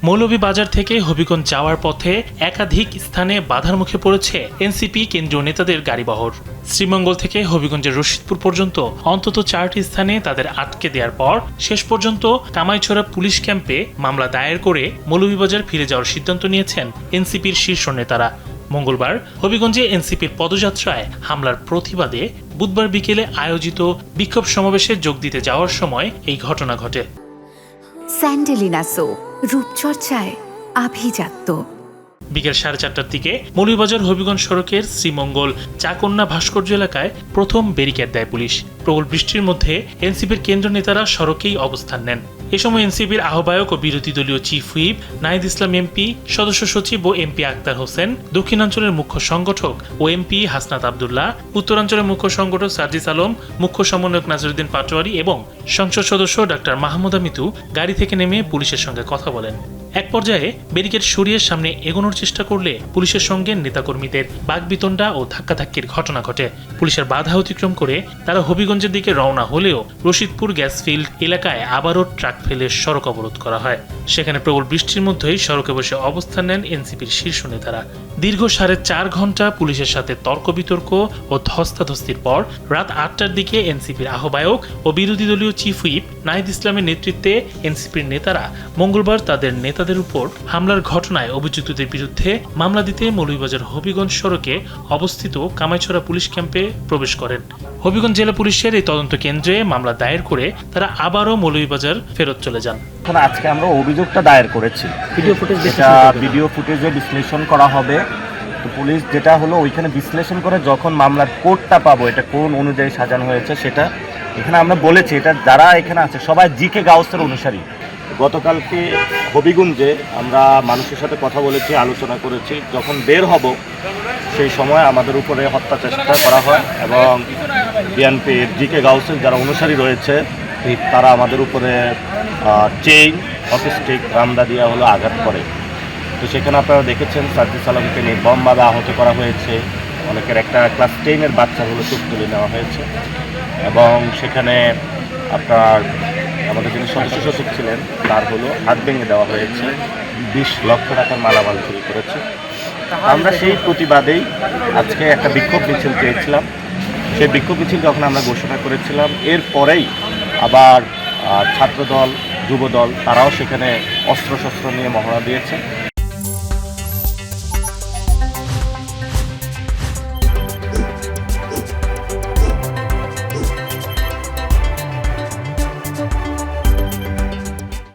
মৌলভীবাজার থেকে হবিগঞ্জ যাওয়ার পথে একাধিক স্থানে বাধার মুখে পড়েছে এনসিপি কেন্দ্রীয় নেতাদের গাড়িবহর। শ্রীমঙ্গল থেকে হবিগঞ্জের রশিদপুর পর্যন্ত অন্তত 4টি স্থানে তাদের আটকে দেওয়ার পর শেষ পর্যন্ত কামাইছড়া পুলিশ ক্যাম্পে মামলা দায়ের করে মৌলভীবাজার ফিরে যাওয়ার সিদ্ধান্ত নিয়েছেন এনসিপির শীর্ষ নেতারা। মঙ্গলবার হবিগঞ্জে এনসিপির পদযাত্রায় হামলার প্রতিবাদে বুধবার বিকেলে আয়োজিত বিক্ষোভ সমাবেশে যোগ দিতে যাওয়ার সময় এই ঘটনা ঘটে। স্যান্ডেলিনা সো রূপচর্চায় আভিজাত্য। বিকেল 4:30টার দিকে মৌলভীবাজার হবিগঞ্জ সড়কের শ্রীমঙ্গল চাকন্যা ভাস্কর্য এলাকায় প্রথম ব্যারিকেড দেয় পুলিশ। প্রবল বৃষ্টির মধ্যে এনসিপির কেন্দ্র নেতারা সড়কেই অবস্থান নেন। এ সময় এনসিপির আহ্বায়ক ও বিরোধী দলীয় chief whip Nahid Islam MP, সদস্য সচিব ও এমপি আক্তার হোসেন, দক্ষিণাঞ্চলের মুখ্য সংগঠক ও এমপি হাসনাত আবদুল্লাহ, উত্তরাঞ্চলের মুখ্য সংগঠক সার্জিস আলম, মুখ্য সমন্বয়ক নাসিরুদ্দিন পাটোয়ারি এবং সংসদ সদস্য ডাক্তার মাহমুদা মিতু গাড়ি থেকে নেমে পুলিশের সঙ্গে কথা বলেন। এক পর্যায়ে ব্যারিকেড সরিয়ে সামনে এগোনোর চেষ্টা করলে পুলিশের সঙ্গে নেতাকর্মীদের বাগবিতণ্ডা ও ধাক্কাধাক্কির ঘটনা ঘটে। পুলিশের বাধা অতিক্রম করে তারা হবিগঞ্জের দিকে রওনা হলেও রশিদপুর গ্যাসফিল্ড এলাকায় আবারও ট্রাক ফেলে সড়ক অবরোধ করা হয়। সেখানে প্রবল বৃষ্টির মধ্যেই সড়কে বসে অবস্থান নেন এনসিপির শীর্ষ নেতারা। দীর্ঘ 4.5 ঘন্টা পুলিশের সাথে তর্ক বিতর্ক ও ধস্তাধস্তির পর রাত 8টার দিকে এনসিপির আহ্বায়ক ও বিরোধী দলীয় চিফ হুইপ নাহিদ ইসলামের নেতৃত্বে এনসিপির নেতারা মঙ্গলবার তাদের নেতাদের উপর হামলার ঘটনায় অভিযুক্তদের বিরুদ্ধে মামলা দিতে মৌলভীবাজার হবিগঞ্জ সড়কে অবস্থিত কামাইছড়া পুলিশ ক্যাম্পে প্রবেশ করেন। হবিগঞ্জ জেলা পুলিশের এই তদন্ত কেন্দ্রে মামলা দায়ের করে তারা আবারও মৌলভীবাজার ফেরত চলে যান। আজকে আমরা অভিযোগটা দায়ের করেছি, ভিডিও ফুটেজে বিশ্লেষণ করা হবে। তো পুলিশ যেটা হলো ওইখানে বিশ্লেষণ করে যখন মামলার কোডটা পাবো, এটা কোন অনুযায়ী সাজানো হয়েছে সেটা এখানে আমরা বলেছি। এটা যারা এখানে আছে সবাই জিকে গাউসের অনুসারী। গতকালকে হবিগঞ্জে আমরা মানুষের সাথে কথা বলেছি, আলোচনা করেছি। যখন বের হব সেই সময় আমাদের উপরে হত্যা চেষ্টা করা হয় এবং বিএনপির জিকে গাউসের যারা অনুসারী রয়েছে তারা আমাদের উপরে চেইন, হকিস্টিক, রামদা দিয়া হলো আঘাত করে। তো সেখানে আপনারা দেখেছেন সার্জিস আলমকে নির্মমভাবে আহত করা হয়েছে। অনেকের একটা ক্লাস 10-এর বাচ্চা হলো চোখ তুলে নেওয়া হয়েছে এবং সেখানে আপনার আমাদের যিনি সদস্য সচিব ছিলেন তার হলো হাত ভেঙে দেওয়া হয়েছে। 20 লক্ষ টাকার মালামাল চুরি করেছে। আমরা সেই প্রতিবাদেই আজকে একটা বিক্ষোভ মিছিল চেয়েছিলাম। সেই বিক্ষোভ মিছিল যখন আমরা ঘোষণা করেছিলাম, এরপরেই আবার ছাত্রদল, যুবদল তারাও সেখানে অস্ত্রশস্ত্র নিয়ে মহড়া দিয়েছে।